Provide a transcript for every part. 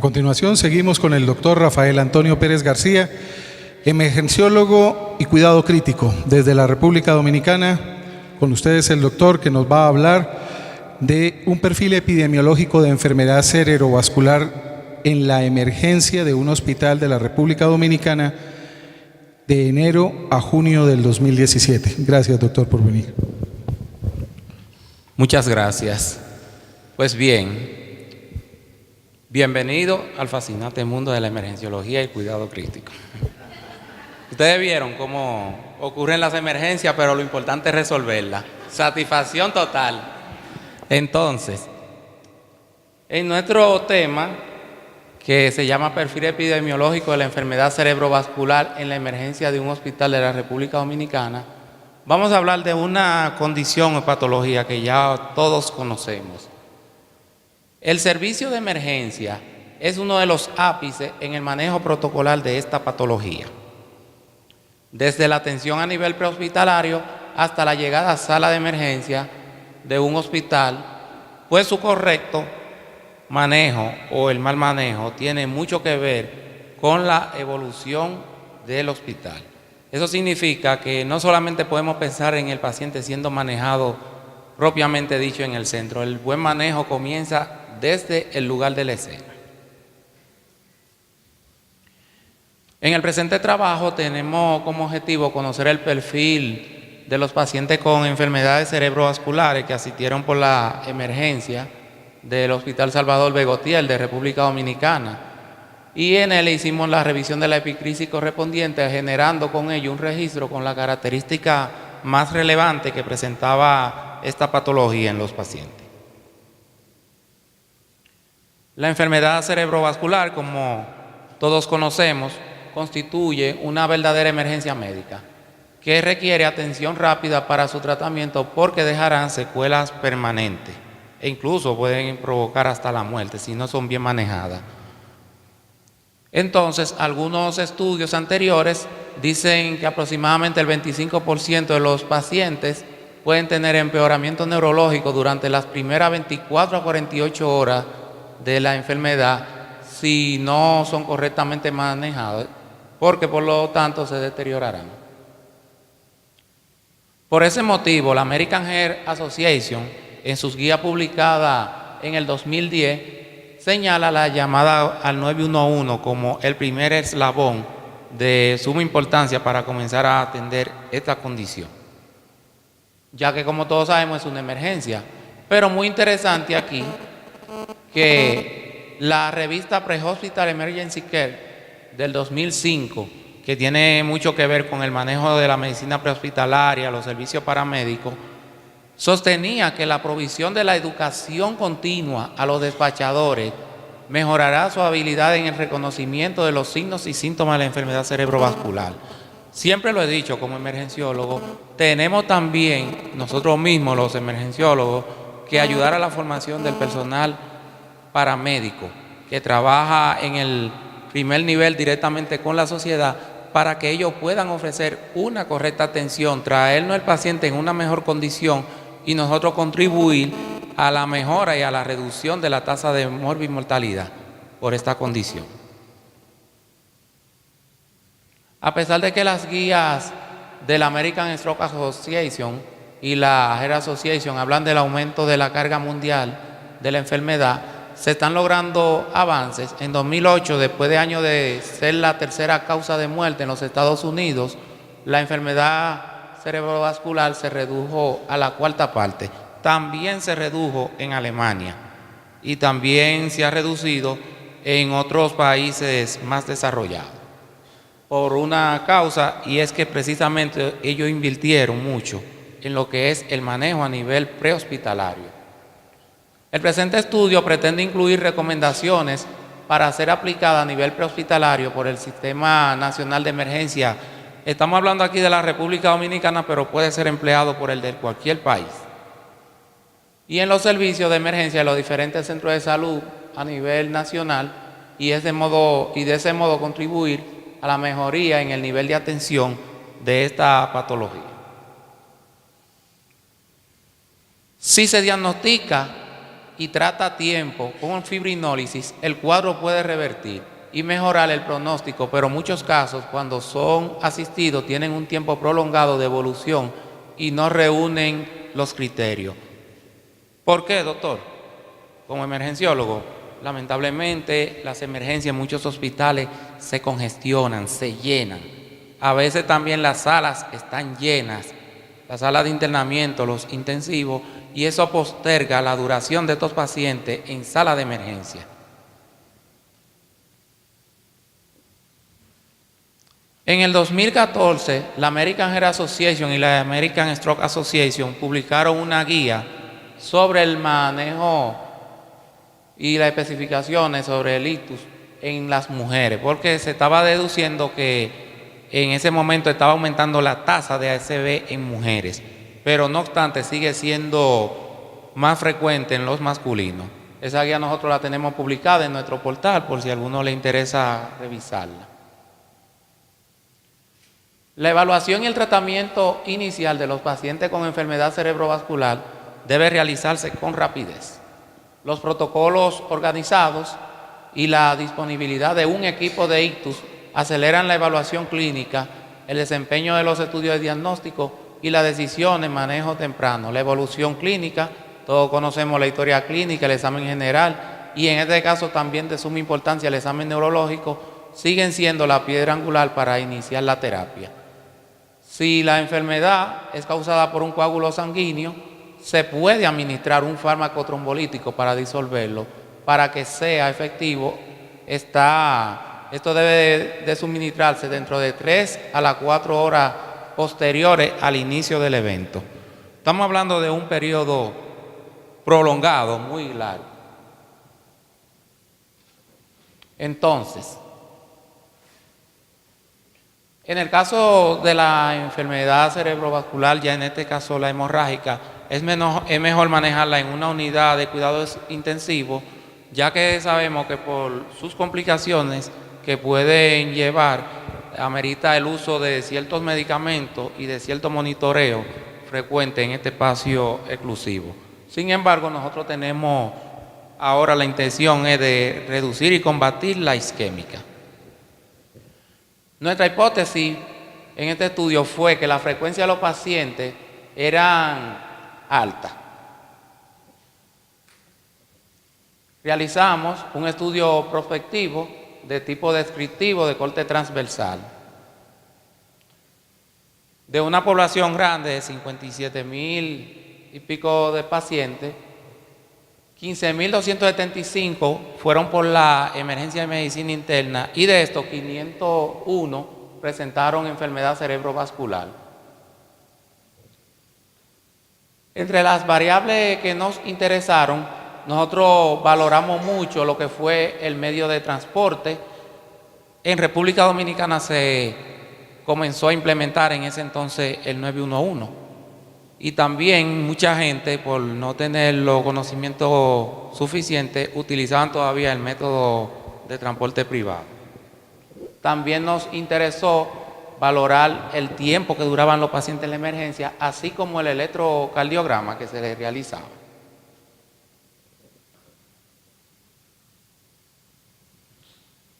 A continuación, seguimos con el doctor Rafael Antonio Pérez García, emergenciólogo y cuidado crítico desde la República Dominicana. Con ustedes el doctor que nos va a hablar de un perfil epidemiológico de enfermedad cerebrovascular en la emergencia de un hospital de la República Dominicana de enero a junio del 2017. Gracias, doctor, por venir. Muchas gracias. Pues bien, bienvenido al fascinante mundo de la emergenciología y cuidado crítico. Ustedes vieron cómo ocurren las emergencias, pero lo importante es resolverlas. Satisfacción total. Entonces, en nuestro tema, que se llama perfil epidemiológico de la enfermedad cerebrovascular en la emergencia de un hospital de la República Dominicana, vamos a hablar de una condición o patología que ya todos conocemos. El servicio de emergencia es uno de los ápices en el manejo protocolar de esta patología. Desde la atención a nivel prehospitalario hasta la llegada a sala de emergencia de un hospital, pues su correcto manejo o el mal manejo tiene mucho que ver con la evolución del hospital. Eso significa que no solamente podemos pensar en el paciente siendo manejado propiamente dicho en el centro, el buen manejo comienza desde el lugar de la escena. En el presente trabajo tenemos como objetivo conocer el perfil de los pacientes con enfermedades cerebrovasculares que asistieron por la emergencia del Hospital Salvador Begotier de República Dominicana, y en él hicimos la revisión de la epicrisis correspondiente, generando con ello un registro con la característica más relevante que presentaba esta patología en los pacientes. La enfermedad cerebrovascular, como todos conocemos, constituye una verdadera emergencia médica que requiere atención rápida para su tratamiento porque dejarán secuelas permanentes e incluso pueden provocar hasta la muerte si no son bien manejadas. Entonces, algunos estudios anteriores dicen que aproximadamente el 25% de los pacientes pueden tener empeoramiento neurológico durante las primeras 24 a 48 horas de la enfermedad si no son correctamente manejados, porque por lo tanto se deteriorarán. Por ese motivo, la American Heart Association, en sus guías publicadas en el 2010, señala la llamada al 911 como el primer eslabón de suma importancia para comenzar a atender esta condición, ya que, como todos sabemos, es una emergencia. Pero muy interesante aquí que la revista Pre-Hospital Emergency Care del 2005, que tiene mucho que ver con el manejo de la medicina prehospitalaria, los servicios paramédicos, sostenía que la provisión de la educación continua a los despachadores mejorará su habilidad en el reconocimiento de los signos y síntomas de la enfermedad cerebrovascular. Siempre lo he dicho como emergenciólogo, tenemos también nosotros mismos los emergenciólogos que ayudar a la formación del personal paramédico que trabaja en el primer nivel directamente con la sociedad para que ellos puedan ofrecer una correcta atención, traernos al paciente en una mejor condición y nosotros contribuir a la mejora y a la reducción de la tasa de mortalidad por esta condición. A pesar de que las guías de la American Stroke Association y la Heart Association hablan del aumento de la carga mundial de la enfermedad, se están logrando avances. En 2008, después de años de ser la tercera causa de muerte en los Estados Unidos, la enfermedad cerebrovascular se redujo a la cuarta parte. También se redujo en Alemania y también se ha reducido en otros países más desarrollados por una causa, y es que precisamente ellos invirtieron mucho en lo que es el manejo a nivel prehospitalario. El presente estudio pretende incluir recomendaciones para ser aplicada a nivel prehospitalario por el Sistema Nacional de Emergencia. Estamos hablando aquí de la República Dominicana, pero puede ser empleado por el de cualquier país. Y en los servicios de emergencia de los diferentes centros de salud a nivel nacional, y de ese modo contribuir a la mejoría en el nivel de atención de esta patología. Si se diagnostica y trata a tiempo con fibrinólisis, el cuadro puede revertir y mejorar el pronóstico, pero en muchos casos, cuando son asistidos, tienen un tiempo prolongado de evolución y no reúnen los criterios. ¿Por qué, doctor? Como emergenciólogo, lamentablemente las emergencias en muchos hospitales se congestionan, se llenan. A veces también las salas están llenas, las salas de internamiento, los intensivos, y eso posterga la duración de estos pacientes en sala de emergencia. En el 2014, la American Heart Association y la American Stroke Association publicaron una guía sobre el manejo y las especificaciones sobre el ictus en las mujeres, porque se estaba deduciendo que en ese momento estaba aumentando la tasa de ASV en mujeres, pero no obstante sigue siendo más frecuente en los masculinos. Esa guía nosotros la tenemos publicada en nuestro portal por si a alguno le interesa revisarla. La evaluación y el tratamiento inicial de los pacientes con enfermedad cerebrovascular debe realizarse con rapidez. Los protocolos organizados y la disponibilidad de un equipo de ictus aceleran la evaluación clínica, el desempeño de los estudios de diagnóstico y la decisión en manejo temprano. La evolución clínica, todos conocemos la historia clínica, el examen general y en este caso también de suma importancia el examen neurológico, siguen siendo la piedra angular para iniciar la terapia. Si la enfermedad es causada por un coágulo sanguíneo, se puede administrar un fármaco trombolítico para disolverlo, para que sea efectivo. Esto debe de suministrarse dentro de 3 a las 4 horas posteriores al inicio del evento. Estamos hablando de un periodo prolongado, muy largo. Entonces, en el caso de la enfermedad cerebrovascular, ya en este caso la hemorrágica, es mejor manejarla en una unidad de cuidados intensivos, ya que sabemos que por sus complicaciones que pueden llevar, amerita el uso de ciertos medicamentos y de cierto monitoreo frecuente en este espacio exclusivo. Sin embargo, nosotros tenemos ahora la intención de reducir y combatir la isquémica. Nuestra hipótesis en este estudio fue que la frecuencia de los pacientes eran altas. Realizamos un estudio prospectivo de tipo descriptivo de corte transversal. De una población grande de 57,000 y pico de pacientes, 15,275 fueron por la emergencia de medicina interna y de estos 501 presentaron enfermedad cerebrovascular. Entre las variables que nos interesaron, nosotros valoramos mucho lo que fue el medio de transporte. En República Dominicana se comenzó a implementar en ese entonces el 911. Y también mucha gente, por no tener los conocimientos suficientes, utilizaban todavía el método de transporte privado. También nos interesó valorar el tiempo que duraban los pacientes en la emergencia, así como el electrocardiograma que se les realizaba.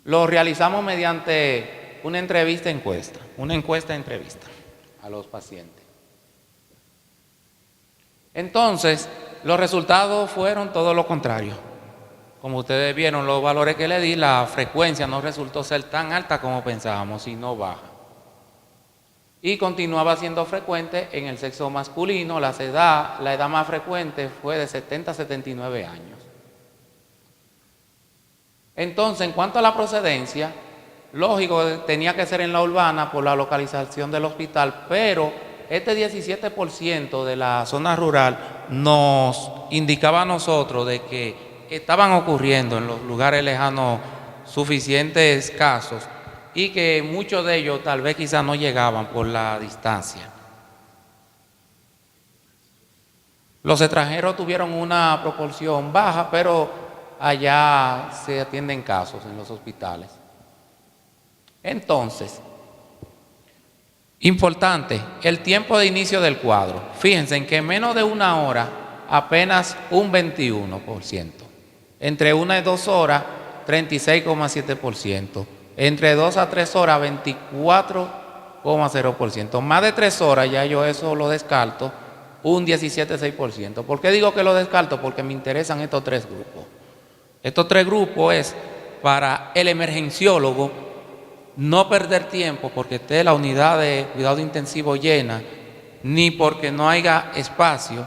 Lo realizamos mediante una encuesta a los pacientes. Entonces, los resultados fueron todo lo contrario. Como ustedes vieron los valores que le di, la frecuencia no resultó ser tan alta como pensábamos, sino baja. Y continuaba siendo frecuente en el sexo masculino. La edad más frecuente fue de 70 a 79 años. Entonces, en cuanto a la procedencia, lógico, tenía que ser en la urbana por la localización del hospital, pero este 17% de la zona rural nos indicaba a nosotros de que estaban ocurriendo en los lugares lejanos suficientes casos y que muchos de ellos tal vez quizás no llegaban por la distancia. Los extranjeros tuvieron una proporción baja, pero allá se atienden casos en los hospitales. Entonces, importante, el tiempo de inicio del cuadro. Fíjense en que en menos de una hora apenas un 21%. Entre 1 y 2 horas, 36,7%. Entre 2 a 3 horas, 24,0%. Más de 3 horas, ya yo eso lo descarto, un 17,6%. ¿Por qué digo que lo descarto? Porque me interesan estos tres grupos. Estos tres grupos es para el emergenciólogo no perder tiempo porque esté la unidad de cuidado intensivo llena, ni porque no haya espacio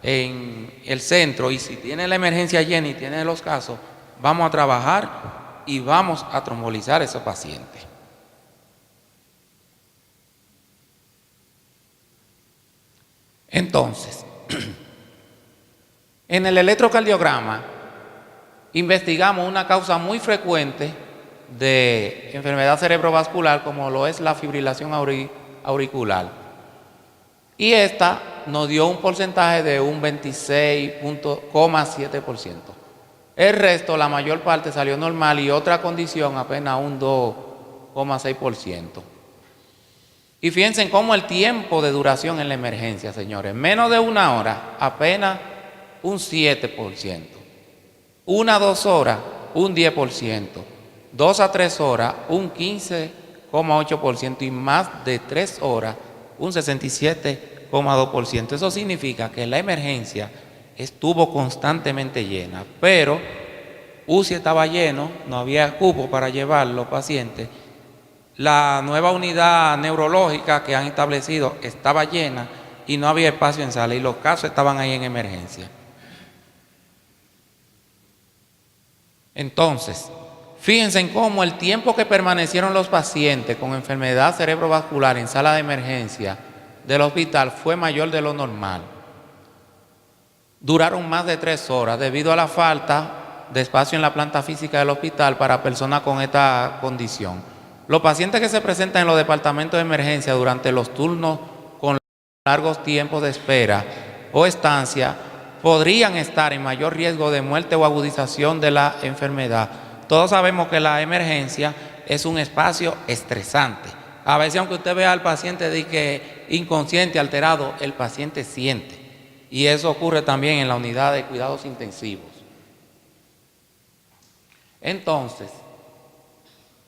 en el centro, y si tiene la emergencia llena y tiene los casos, vamos a trabajar y vamos a trombolizar a esos pacientes. Entonces, en el electrocardiograma investigamos una causa muy frecuente de enfermedad cerebrovascular como lo es la fibrilación auricular. Y esta nos dio un porcentaje de un 26,7%. El resto, la mayor parte, salió normal y otra condición apenas un 2,6%. Y fíjense cómo el tiempo de duración en la emergencia, señores, menos de 1 hora, apenas un 7%. 1 a 2 horas, un 10%. 2 a 3 horas, un 15,8%. Y más de 3 horas, un 67,2%. Eso significa que la emergencia estuvo constantemente llena, pero UCI estaba lleno, no había cupo para llevar los pacientes. La nueva unidad neurológica que han establecido estaba llena y no había espacio en sala y los casos estaban ahí en emergencia. Entonces, fíjense en cómo el tiempo que permanecieron los pacientes con enfermedad cerebrovascular en sala de emergencia del hospital fue mayor de lo normal. Duraron más de 3 horas debido a la falta de espacio en la planta física del hospital para personas con esta condición. Los pacientes que se presentan en los departamentos de emergencia durante los turnos con largos tiempos de espera o estancia podrían estar en mayor riesgo de muerte o agudización de la enfermedad. Todos sabemos que la emergencia es un espacio estresante. A veces, aunque usted vea al paciente de que inconsciente, alterado, el paciente siente. Y eso ocurre también en la unidad de cuidados intensivos. Entonces,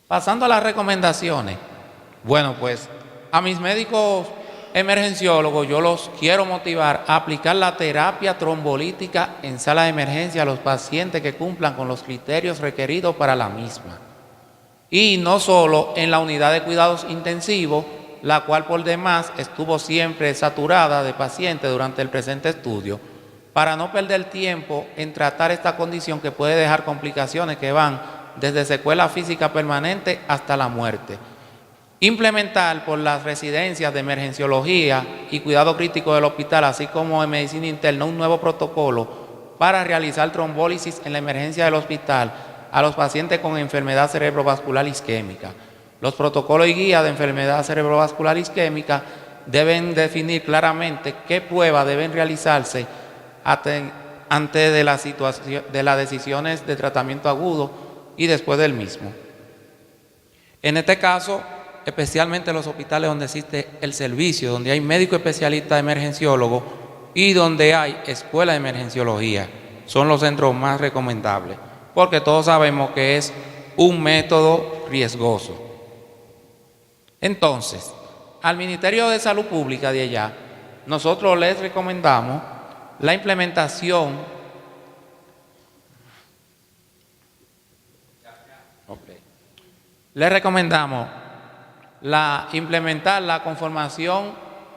pasando a las recomendaciones, bueno, pues a mis médicos emergenciólogos yo los quiero motivar a aplicar la terapia trombolítica en sala de emergencia a los pacientes que cumplan con los criterios requeridos para la misma. Y no solo en la unidad de cuidados intensivos, la cual por demás estuvo siempre saturada de pacientes durante el presente estudio, para no perder tiempo en tratar esta condición que puede dejar complicaciones que van desde secuela física permanente hasta la muerte. Implementar por las residencias de emergenciología y cuidado crítico del hospital, así como en medicina interna, un nuevo protocolo para realizar trombólisis en la emergencia del hospital a los pacientes con enfermedad cerebrovascular isquémica. Los protocolos y guías de enfermedad cerebrovascular isquémica deben definir claramente qué pruebas deben realizarse antes de las decisiones de tratamiento agudo y después del mismo. En este caso, especialmente en los hospitales donde existe el servicio, donde hay médico especialista emergenciólogo y donde hay escuela de emergenciología, son los centros más recomendables, porque todos sabemos que es un método riesgoso. Entonces, al Ministerio de Salud Pública de allá, nosotros les recomendamos la implementación implementar la conformación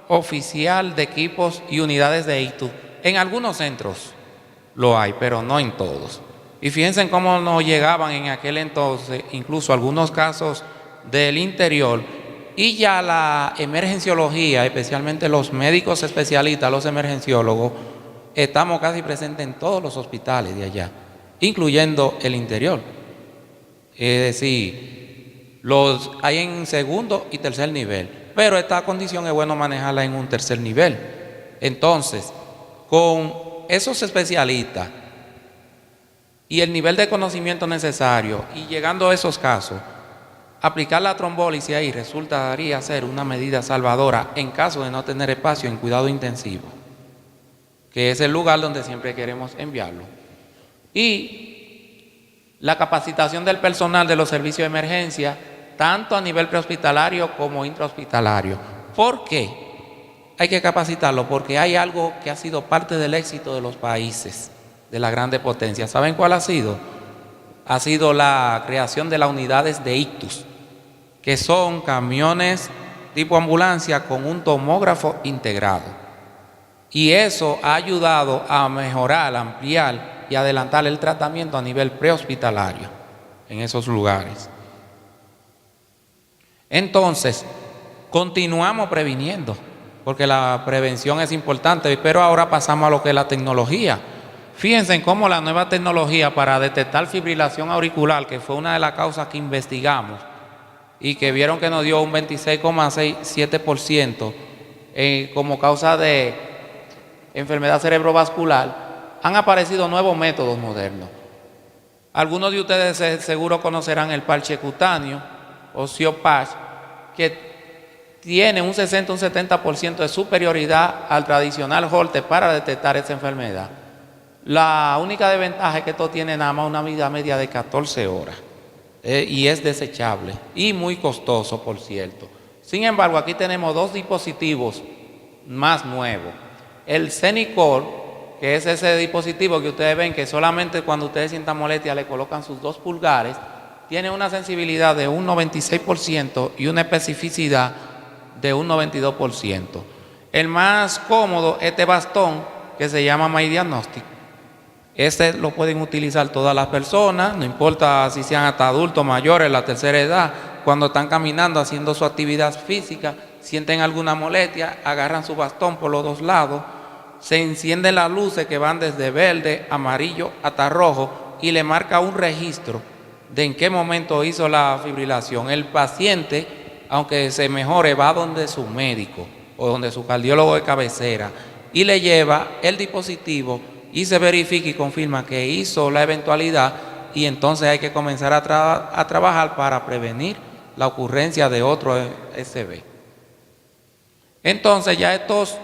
oficial de equipos y unidades de ITU. En algunos centros lo hay, pero no en todos. Y fíjense en cómo nos llegaban en aquel entonces, incluso algunos casos del interior, y ya la emergenciología, especialmente los médicos especialistas, los emergenciólogos, estamos casi presentes en todos los hospitales de allá, incluyendo el interior. Es decir, los hay en segundo y tercer nivel, pero esta condición es bueno manejarla en un tercer nivel. Entonces, con esos especialistas y el nivel de conocimiento necesario y llegando a esos casos, aplicar la trombólisis ahí resultaría ser una medida salvadora en caso de no tener espacio en cuidado intensivo. que es el lugar donde siempre queremos enviarlo. Y la capacitación del personal de los servicios de emergencia, tanto a nivel prehospitalario como intrahospitalario. ¿Por qué hay que capacitarlo? Porque hay algo que ha sido parte del éxito de los países, de las grandes potencias. ¿Saben cuál ha sido? Ha sido la creación de las unidades de ictus, que son camiones tipo ambulancia con un tomógrafo integrado. Y eso ha ayudado a mejorar, ampliar y adelantar el tratamiento a nivel prehospitalario en esos lugares. Entonces, continuamos previniendo, porque la prevención es importante, pero ahora pasamos a lo que es la tecnología. Fíjense en cómo la nueva tecnología para detectar fibrilación auricular, que fue una de las causas que investigamos y que vieron que nos dio un 26,67% como causa de enfermedad cerebrovascular, han aparecido nuevos métodos modernos. Algunos de ustedes seguro conocerán el parche cutáneo o Xiopatch, que tiene un 60 un 70% de superioridad al tradicional Holter para detectar esa enfermedad. La única desventaja es que esto tiene nada más una vida media de 14 horas y es desechable y muy costoso, por cierto. Sin embargo, aquí tenemos dos dispositivos más nuevos. El Zenicor, que es ese dispositivo que ustedes ven que solamente cuando ustedes sientan molestia le colocan sus 2 pulgares, tiene una sensibilidad de un 96% y una especificidad de un 92%. El más cómodo, este bastón, que se llama My Diagnostic, este lo pueden utilizar todas las personas, no importa si sean hasta adultos, mayores, la tercera edad, cuando están caminando, haciendo su actividad física, sienten alguna molestia, agarran su bastón por los dos lados, se encienden las luces que van desde verde, amarillo hasta rojo y le marca un registro de en qué momento hizo la fibrilación. El paciente, aunque se mejore, va donde su médico o donde su cardiólogo de cabecera y le lleva el dispositivo y se verifica y confirma que hizo la eventualidad, y entonces hay que comenzar a trabajar para prevenir la ocurrencia de otro SB. Entonces ya estos,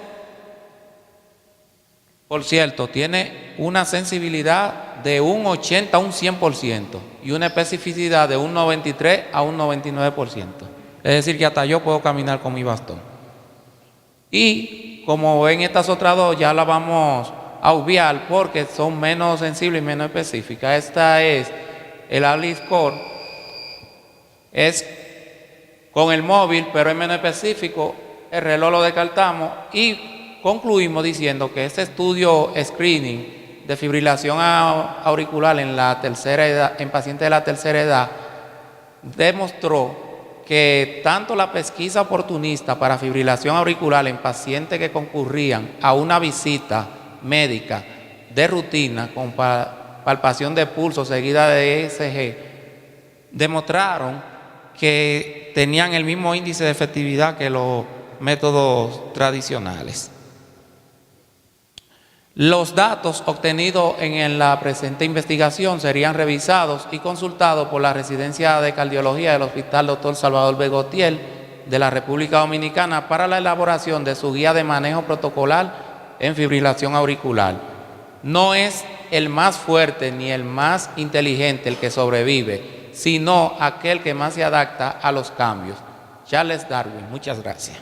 por cierto, tiene una sensibilidad de un 80 a un 100% y una especificidad de un 93 a un 99%. Es decir, que hasta yo puedo caminar con mi bastón. Y como ven, estas otras dos ya las vamos a obviar porque son menos sensibles y menos específicas. Esta es el Alice Core, es con el móvil, pero es menos específico. El reloj lo descartamos y concluimos diciendo que este estudio screening de fibrilación auricular en la tercera edad, en pacientes de la tercera edad, demostró que tanto la pesquisa oportunista para fibrilación auricular en pacientes que concurrían a una visita médica de rutina con palpación de pulso seguida de ECG demostraron que tenían el mismo índice de efectividad que los métodos tradicionales. Los datos obtenidos en la presente investigación serían revisados y consultados por la Residencia de Cardiología del Hospital Dr. Salvador Begotiel de la República Dominicana para la elaboración de su guía de manejo protocolar en fibrilación auricular. No es el más fuerte ni el más inteligente el que sobrevive, sino aquel que más se adapta a los cambios. Charles Darwin, muchas gracias.